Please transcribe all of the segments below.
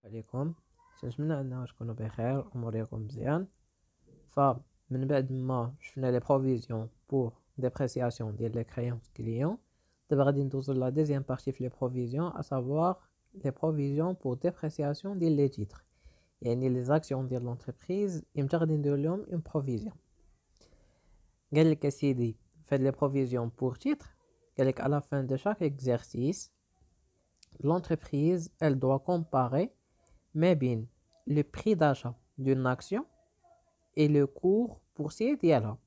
عليكم. نتمنى انه تكونوا بخير اموركم مزيان. فمن بعد ما شفنا لي بروفيزيون بور ديبريسياسيون ديال لي كريونس كليون، دابا غادي ندوزو لا دوزيام بارتي في لي بروفيزيون اسافوار لي بروفيزيون بور ديبريسياسيون ديال لي تيتر، يعني لي زاكسيون ديال لونتربريز امتى غادي ندير لهم اون بروفيزيون. قال لك اسيدي فهاد لي بروفيزيون بور تيتر، قال لك à la fin de chaque exercice l'entreprise elle doit comparer ما بين le prix d'achat d'une action et le cours boursier ديالها.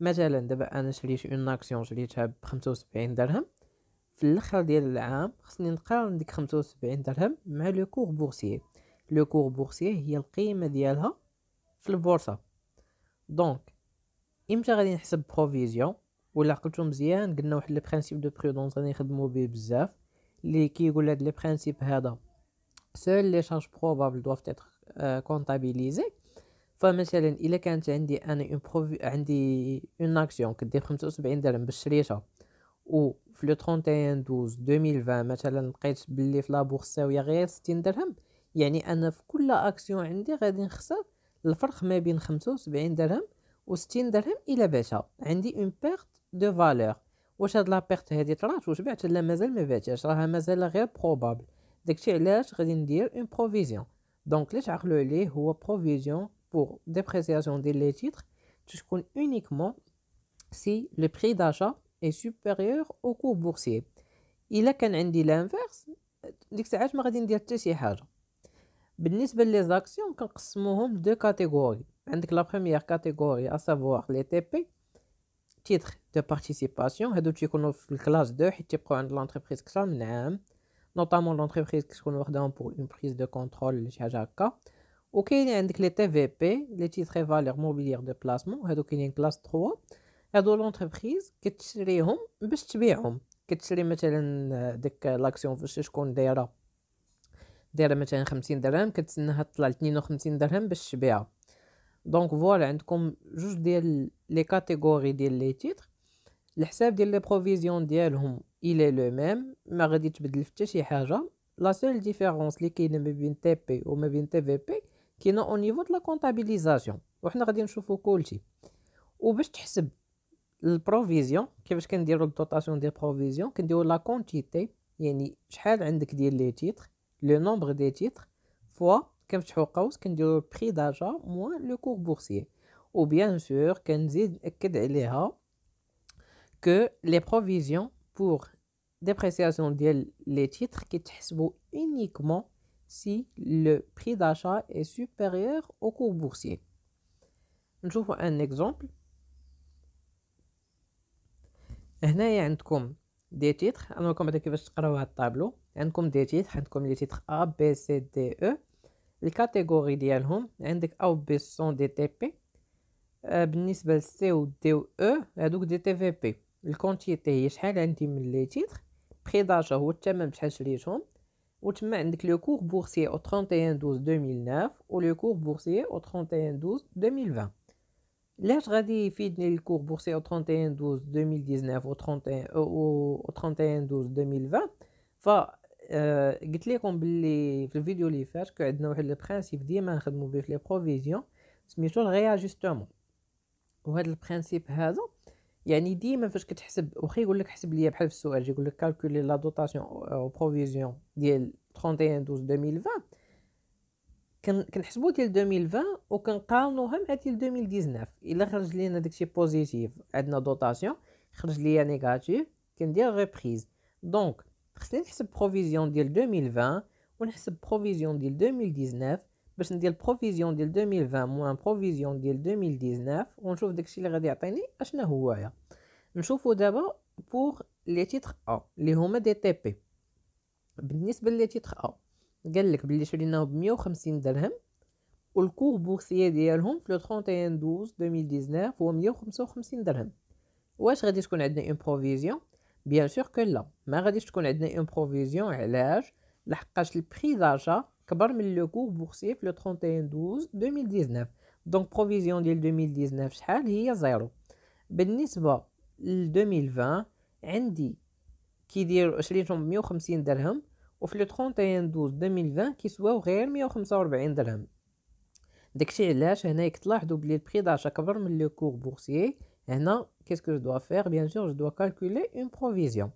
مثلا دابا انا شريت اون اكسيون شريتها ب75 درهم، في الاخر ديال العام خصني نقارن ديك 75 درهم مع لو كور بورسيي. لو كور بورسيي هي القيمه ديالها في البورصه. دونك امتى غادي نحسب بروفيزيون؟ ولا عقلتو مزيان قلنا واحد لي برينسيپ دو برودونس غادي نخدمو به بزاف، اللي كيقول هاد لي برينسيپ هذا seules les charges probables doivent être comptabilisées. فمثلا الا كانت عندي انا عندي اون اكسيون كدير 75 درهم باش شريتها، و في لو 31 12 2020 مثلا لقيت باللي في لابورس ساويه غير 60 درهم، يعني انا في كل اكسيون عندي غادي نخسر الفرق ما بين 75 درهم و 60 درهم. الا بعتها عندي اون بيرت دو فالور. واش هاد لا بيرت هادي طرات واش بعت لا مازال ما بعتهاش، راها مازال غير بروبابل. داكشي علاش غادي ندير اون بروفيزيون. دونك اللي تعقلوا عليه هو بروفيزيون pour dépréciation des les titres تكون uniquement si le prix d'achat est supérieur au cours boursier. الا كان عندي لانفيرس ديك الساعات ما غادي ندير حتى شي حاجه. بالنسبه لي زاكسيون كنقسموهم دو كاتيجوري. عندك لا بروميير كاتيجوري ا سافوار لي تي بي تيتر دو بارتيسيباسيون، هادو تيكونوا في الكلاس 2 حيت تيبقاو عند لونتربريز اكثر من عام، نوطامون لونتربريز كتكون واخداهم بور اون بريز دو كونترول ولا شي حاجه هكا. وكاين عندك لي تي في بي لي تيتر فالور موبيليير دو بلاسمون، هادو كاينين كلاس 3. هادو لونتربريز كتشريهم باش تبيعهم. كتشري مثلا ديك لاكسيون فاش تكون دايره مثلا 50 درهم، كتسناها تطلع ل 52 درهم باش تبيعها. دونك فوالا عندكم جوج ديال لي كاتيجوري ديال لي تيتر. الحساب ديال لي بروفيزيون ديالهم الى لو ميم، ما غادي تبدل حتى شي حاجه. لا سول ديفيرونس اللي كاينه ما بين تي بي وما بين تي في بي كاينه او نيفو د لا كونطابيليزاسيون، وحنا غادي نشوفو كلشي. وباش تحسب البروفيزيون كيفاش كنديرو الدوطاسيون ديال بروفيزيون، كنديرو لا كونتيتي، يعني شحال عندك ديال لي تيتر، لو نومبر دي تيتر فوا كنفتحو قوس كنديرو بري داجا موان لو كور بورسيي. و بيان سور كنزيد ناكد عليها que les provisions pour dépréciation des titres qui sont uniquement si le prix d'achat est supérieur au cours boursier. نشوف un exemple. هنايا عندكم دي تيتر، انا لكم بعدا كيفاش تقراو هاد الطابلو. عندكم دي تيتر، عندكم لي تيتر A B C D E. الكاتيجوري ديالهم عندك A و B سون دي تي بي، بالنسبه ل C و D و E هادوك دي تي في بي. الكونتيتي هي شحال عندي من لي تيتر، بري داجا هو الثمن بشحال شريتهم، وتما عندك لو كور بورسيي او 31 12 2009 و لو كور بورسيي او 31 12 2020. لاش غادي يفيدني الكور بورسيي او 31 12 2019 و 31 12 2020؟ ف قلت لكم باللي في الفيديو اللي فات كان عندنا واحد لو برينسيپ ديما نخدموا به في لي بروفيزيون سميتو الرياجستمون. وهذا البرينسيپ هذا يعني ديما فاش كتحسب، واخا يقول لك حسب ليا بحال في السؤال يقول لك كالكولي لا دوطاسيون او بروفيزيون ديال 31 12 2020، كنحسبوا ديال 2020 وكنقارنوها مع ديال 2019. الا خرج لينا داكشي بوزيتيف عندنا دوطاسيون، خرج ليا نيجاتيف كندير ريبريز. دونك خصني نحسب بروفيزيون ديال 2020 ونحسب بروفيزيون ديال 2019 باش ندير بروفيزيون ديال 2020 موان بروفيزيون ديال 2019 ونشوف داكشي اللي غادي يعطيني اشنا هويا. نشوفوا دابا بور لي تيتر ا اللي هما دي تي بي. بالنسبه لي تيتر ا قال لك بلي شريناه ب 150 درهم والكور بورسيي ديالهم في لو 31 12 2019 هو 155 درهم. واش غادي تكون عندنا اون بروفيزيون؟ بيان سور كو لا، ما غاديش تكون عندنا اون بروفيزيون. علاش؟ لحقاش البري داجا كبر من لو كور بورسيي في لو 31 12 2019. دونك بروفيزيون ديال 2019 شحال هي؟ زيرو. بالنسبه ل 2020 عندي كيدير شريتهم ب 150 درهم وفي لو 31/12/2020 كيسواو غير 145 درهم. داكشي علاش هنا كتلاحظوا بلي البري داكشا كبر من لو كور بورسيي. هنا كيسكو جو دوا فير؟ بيان سور جو دوا كالكولي اون بروفيزيون.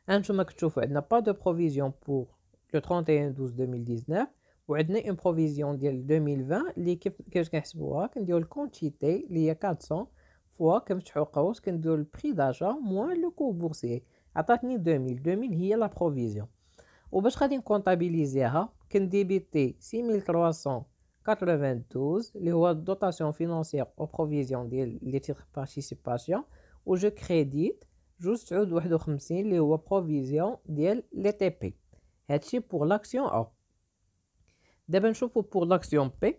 هانتوما كتشوفوا عندنا با دو بروفيزيون بور لو 31/12/2019 وعندنا اون بروفيزيون ديال 2020 اللي كيفاش كنحسبوها؟ كنديروا الكونتيتي اللي هي 400 فوا كنفتحوا قوس كنديروا البري داكشا موان لو كور بورسيي. عطاتني 2000 هي لا بروفيزيون. وباش غادي نكونطابيليزيها كنديبيتي 6392 اللي هو دوطاسيون فينانسيير او بروفيزيون ديال لي تيتر بارتيسيباسيون و جو كريديت 251 اللي هو بروفيزيون ديال لي تي بي. هادشي بور لاكسيون ا. دابا نشوفو بور لاكسيون بي.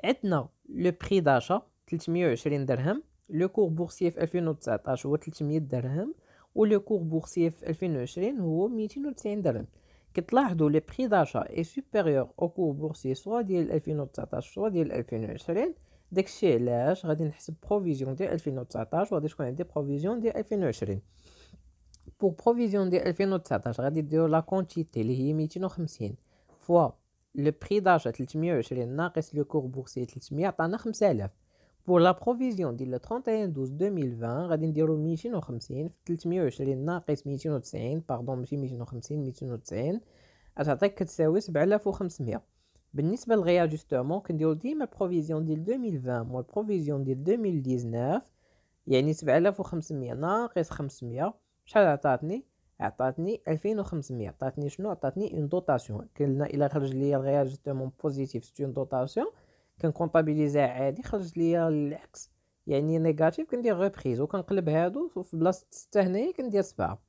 عندنا لو بري داشا 320 درهم، لو كور بورسيي في 2019 هو 300 درهم ولو كور بورسيي في 2020 هو 290 درهم. كتلاحظوا لي بري داشا اي سوبيريور او كور بورسيي سوا ديال 2019 سوا ديال 2020. داكشي علاش غادي نحسب بروفيزيون ديال 2019 وغادي تكون عندي بروفيزيون ديال 2020. بور بروفيزيون ديال 2019 غادي ديروا لا كونتيتي اللي هي 250 فوا لو بري داشا 320 ناقص لو كور بورسيي 300 عطانا 5000. بور لا بروفيزيون ديال 31/12/2020 غادي نديرو 250 في 320 ناقص 290 باردون ماشي 250 290 غتعطيك كتساوي 7500. بالنسبه للغياجستومون كنديرو ديما البروفيزيون ديال 2020 مو البروفيزيون ديال 2019 يعني 7500 ناقص 500 شحال عطاتني؟ عطاتني 2500. عطاتني شنو؟ عطاتني اون دوطاسيون. قلنا الا خرج ليا الغياجستومون بوزيتيف سي اون دوطاسيون كنكونطابيليزيها عادي، خرج ليا العكس يعني نيجاتيف كندير ريبريز وكنقلب هادو في بلاصه 6 هنايا كندير 7.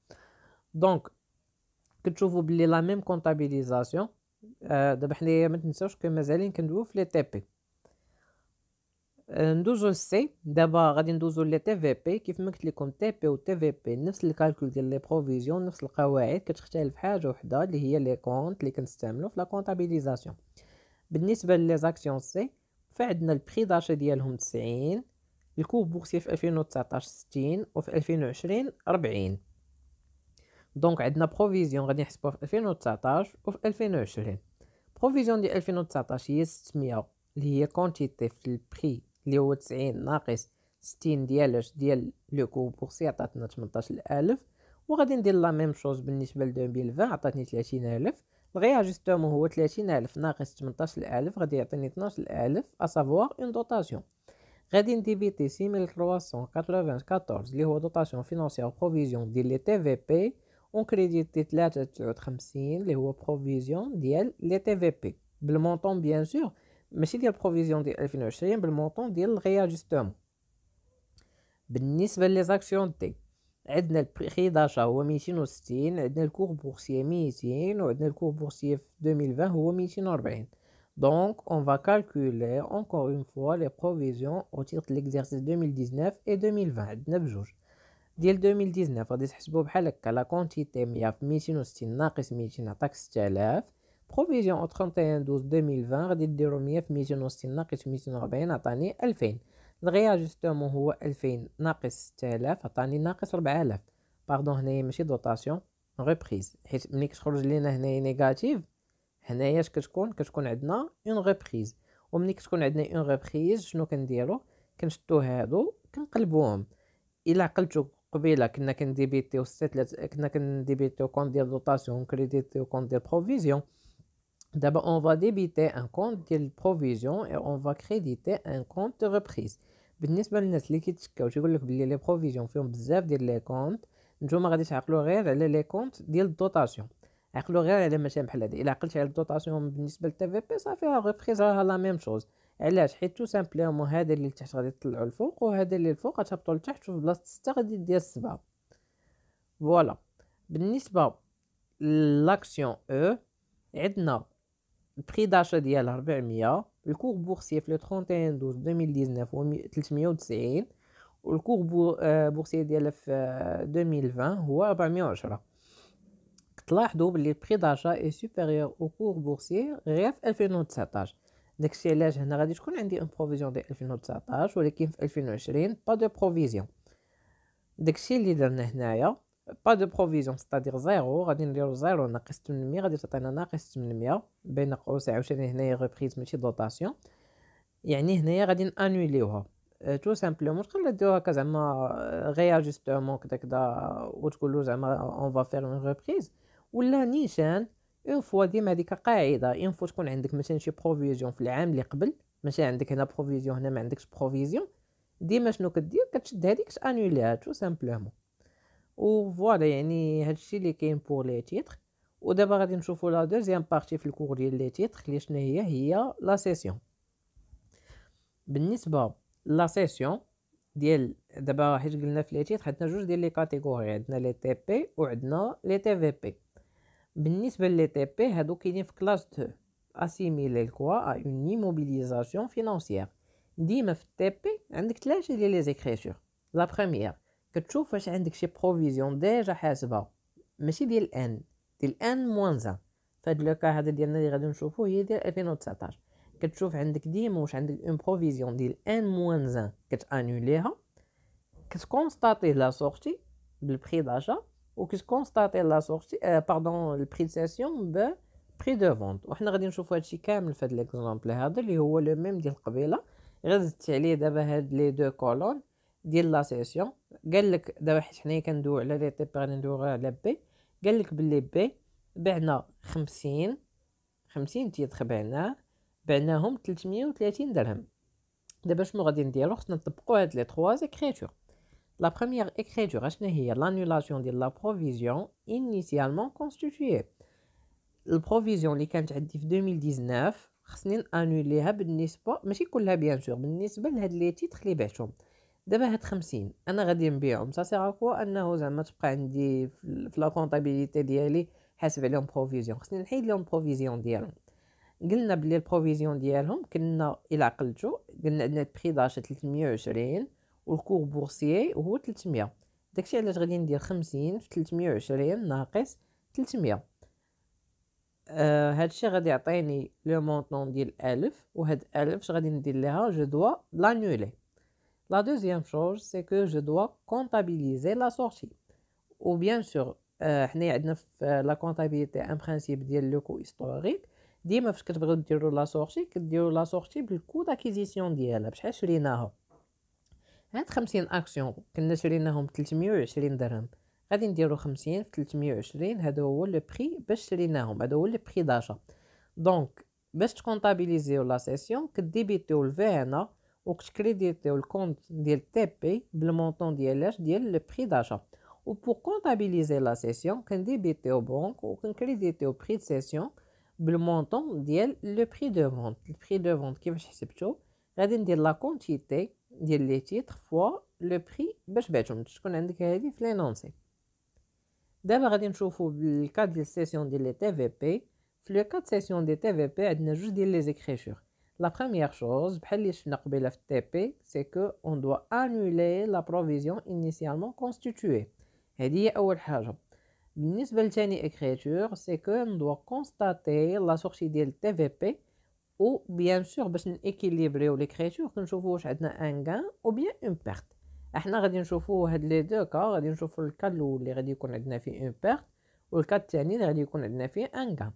دونك كتشوفوا بلي لا ميم كونطابيليزاسيون. دابا حنايا ما تنساوش كو مازالين كندويو في لي تي بي. ندوزو للسي. دابا غادي ندوزو لي تي في بي. كيف ما قلت لكم تي بي و تي في بي نفس الكالكول ديال لي بروفيزيون، نفس القواعد، كتختلف حاجه وحده اللي هي لي كونط اللي كنستعملو في لا كونطابيليزاسيون. بالنسبه لي زاكسيون سي فعندنا البري داشا ديالهم 90، الكور بورسي في 2019 60 وفي 2020 40. دونك عندنا بروفيزيون غادي نحسبوها في 2019 وفي 2020. بروفيزيون ديال 2019 هي 600 اللي هي كونتيتي في البري اللي هو 90 ناقص 60 ديال لو كور بورسي عطاتنا 18000. وغادي ندير لا ميم شوز بالنسبه ل 2020 عطاتني 30000. الغياجستومون هو 30000 ناقص 18000 غادي يعطيني 12000 اسافوار اون دوطاسيون. غادي نديبيتي 6394 اللي هو دوطاسيون فينانسيير بروفيزيون ديال لي تي في بي اون كريديتي 359 اللي هو بروفيزيون ديال لي تي في بي بالمونطون بيان سور ماشي ديال بروفيزيون ديال 2020 بالمونطون ديال الغياجستومون. بالنسبه لي زاكسيون دي عندنا البري داشا هو 260، عندنا الكور بورسيي 200 وعندنا الكور بورسيي في 2020 هو 240. Donc, on va calculer encore une fois les provisions au titre de l'exercice 2019 et 2020. عندنا بجوج. ديال 2019 غادي تحسبوا بحال هكا لا كونتيتي 100 في 260 ناقص 200 عطاك 6000. بروفيزيون او 31/12/2020 غادي ديروا 100 في 260 ناقص 240 عطاني 2000. الغياجستومون هو 2000 ناقص 6000 عطاني ناقص 4000. باردون هنايا ماشي دوطاسيون ريبريز، حيت ملي كتخرج لينا هنايا نيجاتيف هنايا اش كتكون عندنا اون ريبريز. وملي كتكون عندنا اون ريبريز شنو كنديرو؟ كنشدو هادو كنقلبوهم. الا عقلتو قبيله كنا كنديبيتيو كنا كنديبيتيو كونط ديال دوطاسيون كريديتيو كونط ديال بروفيزيون. دابا اون فا ديبيتي ان كونط ديال بروفيزيون اي اون فا كريديتي ان كونط دو ريبريز. بالنسبه للناس اللي كيتشكاو تيقول لك بلي لي بروفيزيون فيهم بزاف ديال لي كونط، نتوما غادي تعقلوا غير على لي كونط ديال الدوطاسيون. عقلوا غير على مثلا بحال هادي. الا عقلتي على الدوطاسيون بالنسبه للتي في بي صافي ريبريز راها لا ميم شوز. علاش؟ حيت تو سامبلومون هذا اللي لتحت غادي تطلعوا الفوق وهذا اللي الفوق غتهبطوا لتحت وفي بلاصه 6 غادي دير 7. فوالا. بالنسبه لاكسيون او عندنا البري داشا ديالها 400، الكور بورسيي في لو 31/12/2019 هو 390 والكور بورسيي ديالها في 2020 هو 410. كتلاحظوا بلي البري داشا اي سوبيريور او كور بورسيي غير في 2019. داكشي علاش هنا غادي تكون عندي اون بروفيزيون ديال 2019 ولكن في 2020 با دو بروفيزيون. داكشي اللي درنا هنايا با دو بروفيزيون ستادير زيرو، غادي نديرو زيرو ناقص 800 غادي تعطينا ناقص 800 بين قوسين. عاوتاني هنايا ريبريز ماشي دوطاسيون، يعني هنايا غادي نانوليوها تو سامبلومون. تقدر ديروها هكا زعما غير اجوستمون كدا كدا وتقولوا زعما اون فا فير اون ريبريز، ولا نيشان اون فوا. ديما هذيك قاعده اون فوا تكون عندك مثلا شي بروفيزيون في العام اللي قبل، ماشي عندك هنا بروفيزيون هنا ما عندكش بروفيزيون، ديما شنو كدير كتشد هذيك تانوليها تو سامبلومون. و فوالا يعني هادشي اللي كاين بور لي تيتر. ودابا غادي نشوفوا لا دوزيام بارتي في الكور ديال لي تيتر اللي شنو هي لا سيسيون. بالنسبه لا سيسيون ديال دابا حيت قلنا في لي تيتر عندنا جوج ديال لي كاتيجوري، عندنا لي تي بي وعندنا لي تي في بي. بالنسبه لي تي بي هادو كاينين في كلاس 2 اسيميلي كوا ا اون ايموبيليزاسيون فينانسيير. ديما في التي بي عندك ثلاثه ديال لي زيكريتور. لا بروميير كتشوف واش عندك شي بروفيزيون ديجا حاسبها، ماشي ديال ان، ديال ان موان 1. فهاد لو كا هذا ديالنا اللي غادي نشوفوه هي ديال 2019. كتشوف عندك ديما واش عندك اون بروفيزيون ديال ان موان 1 كتانوليها، كتكونستاتي لا سورتي بالبري داجا، و كتكونستاتي لا سورتي باردون البري دو سيسيون بري دو فونت. وحنا غادي نشوفوا هادشي كامل في هاد ليكزامبل هذا اللي هو لو ميم ديال قبيله، غير زدت عليه دابا هاد لي دو كولون ديال لا سيسيون. قال لك دابا حيت حنايا كندويو على لي تي بي غادي ندويو على بي، قال لك باللي بي بعنا 50 تيتر بعناهم 330 درهم. دابا شنو غادي نديرو؟ خصنا نطبقوا هاد لي 3 زيكريتور. لا بروميير écriture شنو هي؟ l'annulation ديال لا بروفيزيون initialement constituée. البروفيزيون اللي كانت عندي في 2019 خصني نانوليها بالنسبه، ماشي كلها بيان سور، بالنسبه لهاد لي تيتر اللي بعتهم. دابا هاد 50 انا غادي نبيعهم، سا سيغ كوا انه زعما تبقى عندي في لا كونطابيليتي ديالي حاسب عليهم بروفيزيون. خصني نحيد لهم البروفيزيون ديالهم. قلنا بلي البروفيزيون ديالهم كنا الى عقلتو قلنا عندنا البري داشا 320 والكور بورسيي هو 300. داكشي علاش غادي ندير 50 في 320 ناقص 300. هادشي غادي يعطيني لو مونطون ديال 1000، وهاد 1000 اش غادي ندير ليها؟ جو دوا لانولي. لا دوزيام شوز سي كو جو دوا كونطابيليزي لا سورتي. و بيان سور حنايا عندنا في لا كونطابيليتي ان برينسيپ ديال لو كو هيستوريك. ديما فاش كتبغيو ديروا لا سورتي كديروا لا سورتي بالكو داكيزيسيون ديالها بشحال شريناها. هاد 50 اكسيون كنا شريناهم 320 درهم، غادي نديرو 50 في 320 هذا هو لو بري باش شريناهم، هذا هو لو بري داشا. دونك باش تكونطابيليزيو لا سيسيون كديبيتيو الفي هنا وكتكريديتيو الكونت ديال تي بي بالمونطون ديالاش ديال لو بري داشا. و بور كونطابيليزي لا سيسيون كنديبيتيو بونك وكنكريديتيو بري دو سيسيون بالمونطون ديال لو بري دو فونت. البري دو فونت كيفاش حسبتو؟ غادي ندير لا كونتيتي ديال لي تيتر فوا لو بري باش بعتهم، تكون عندك هذه في لينونسي. دابا غادي نشوفوا بالكاد ديال السيسيون ديال لي تي في بي. في لو كاد سيسيون دي تي في بي عندنا جوج ديال لي زيكريتور. لا بروميير شوز بحال اللي شفنا قبيله في التي بي سي كو اون دوا انولي لا بروفيزيون انيسيالمون كونستيتوي. هذه هي اول حاجه. بالنسبه لثاني اكريتور سي كو ندوا كونستاتي لا سورتي ديال تي في بي، و بيان سور باش نيكيليبريو ليكريتور كنشوفوا واش عندنا ان غان او بيان اون بيرت. احنا غادي نشوفوا هاد لي دو كا، غادي نشوفوا الكا الاول اللي غادي يكون عندنا فيه اون بيرت، والكا الثاني اللي غادي يكون عندنا فيه ان غان.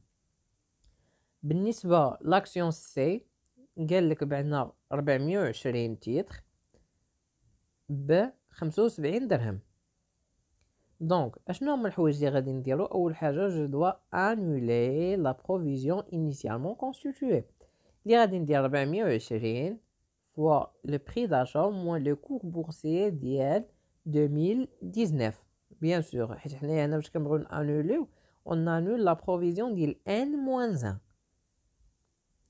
بالنسبه لاكسيون سي قال لك بعنا 420 تيتر ب 75 درهم. دونك اشنو هما الحوايج اللي غادي نديرو؟ اول حاجه جو دوا انولي لا بروفيزيون انيسيالمون كونستيتوي اللي غادي ندير 420 فوا لو بري داشا موان لو كور بورسيي ديال 2019. بيان سور حيت حنايا هنا باش كنبغيو نانوليو اون انول لا بروفيزيون ديال ان موان 1.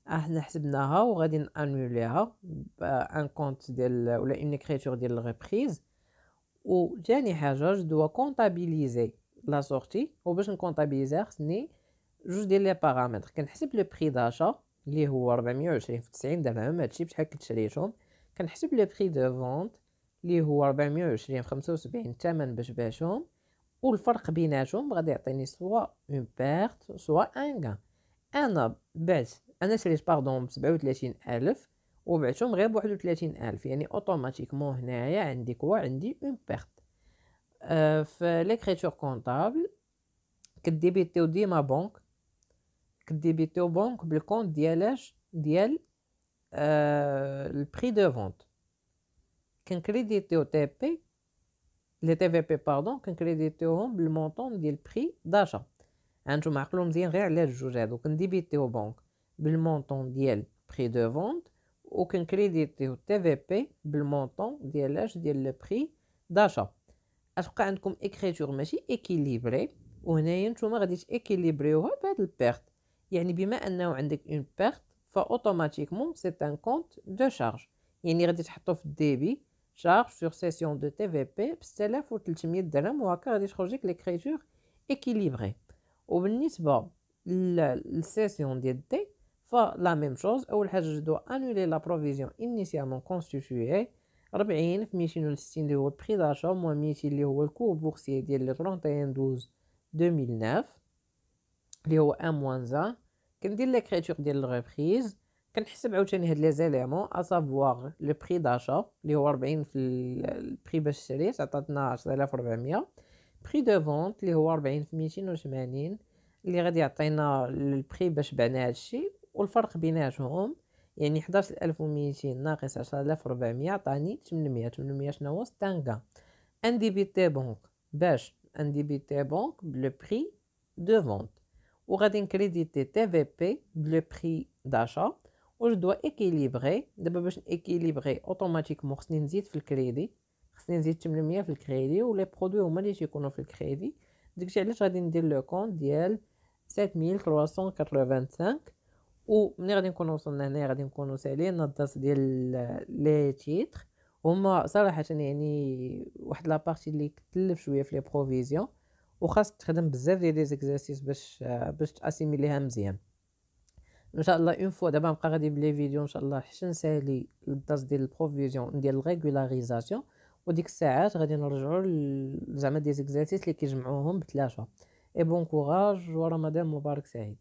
احنا حسبناها وغادي نانوليها بان كونت ديال ولا اون اكريتور ديال الريبريز. و ثاني حاجه جو دوا كونطابيليزي لا سورتي، وباش نكونطابيليزي خصني جوج ديال لي بارامتر. كنحسب لو بري داشا اللي هو 420 في 90 درهم، هادشي بشحال كنت شريتهم. كنحسب لو بري دو فونت اللي هو 420 في 75 الثمن باش بعتهم، والفرق بيناتهم غادي يعطيني سوا اون بيرت سوا ان غان. انا شريت باردون ب 37000 وبعتهم غير ب 31000، يعني اوتوماتيكمون هنايا عندي كوا عندي اون بيرت. في ليكريتور كونطابل كديبيتيو ديما بنك، كديبيتيو بنك بالكونت ديالاش ديال البري دو فونت. كنكريديتيو تي بي لي تي في بي باردون، كنكريديتيوهم بالمونطون ديال البري داشا. هانتوما عقلوا مزيان غير على الجوج هادو، كنديبيتيو بنك بالمونطون ديال بري دو فونت، وكنكريديتيو تي في بي بالمونطون ديالاش ديال لو بري داشا. غتبقى عندكم اكريتور ماشي اكيليبري، وهنايا نتوما غادي تاكيليبريوها بهاد البيرت. يعني بما انه عندك اون بيرت فاوتوماتيكمون سي ان كونت دو شارج، يعني غادي تحطو في الديبي شارج سور سيسيون دو تي في بي ب 6300 درهم، وهكا غادي تخرج لك ليكريتور اكيليبري. وبالنسبه للسيسيون ديال دي فلا ميم شوز. اول حاجه جو انولي لا بروفيزيون انيسيالمون كونستيتوي 40 في 260 اللي هو البري داشا موان 200 اللي هو الكور بورسيي ديال لي 31/12/2009 اللي هو ان موان زان. كندير ليكريتور ديال الريبريز، كنحسب عاوتاني هاد لي زيليمون اسافوار لو بري داشا اللي هو 40 في البري باش شريت عطاتنا 10400، بري دو فونت اللي هو 40 في 280 اللي غادي يعطينا البري باش بعنا هادشي، والفرق بيناتهم يعني 11200 ناقص 10400 عطاني 800. 800 شنو هو ستانكا انديبيتي بونك باش انديبيتي بونك بلو بري دو فونت، وغادي نكريديتي تي في بي بلو بري داشا. و جو دوا اكيليبري دابا باش اكيليبري اوتوماتيكمون خصني نزيد في الكريدي، خصني نزيد 800 في الكريدي، ولي برودوي هما اللي تيكونوا في الكريدي. داكشي علاش غادي ندير لو كونت ديال 7385. وملي غادي نكونوا وصلنا هنا غادي نكونوا سالين الدات ديال لي تيتر هما صراحه يعني واحد لابارتي اللي كتلف شويه في لي بروفيزيون، وخاص تخدم بزاف ديال لي زيكزارسيس باش تاسيميليها مزيان. ان شاء الله اون فوا دابا نبقى غادي بلي فيديو ان شاء الله حتى نسالي الدات ديال البروفيزيون ديال الريغولاريزاسيون، وديك الساعات غادي نرجعوا زعما دي زيكزارسيس اللي كيجمعوهم بثلاثه. اي بون كوراج ورمضان مبارك سعيد.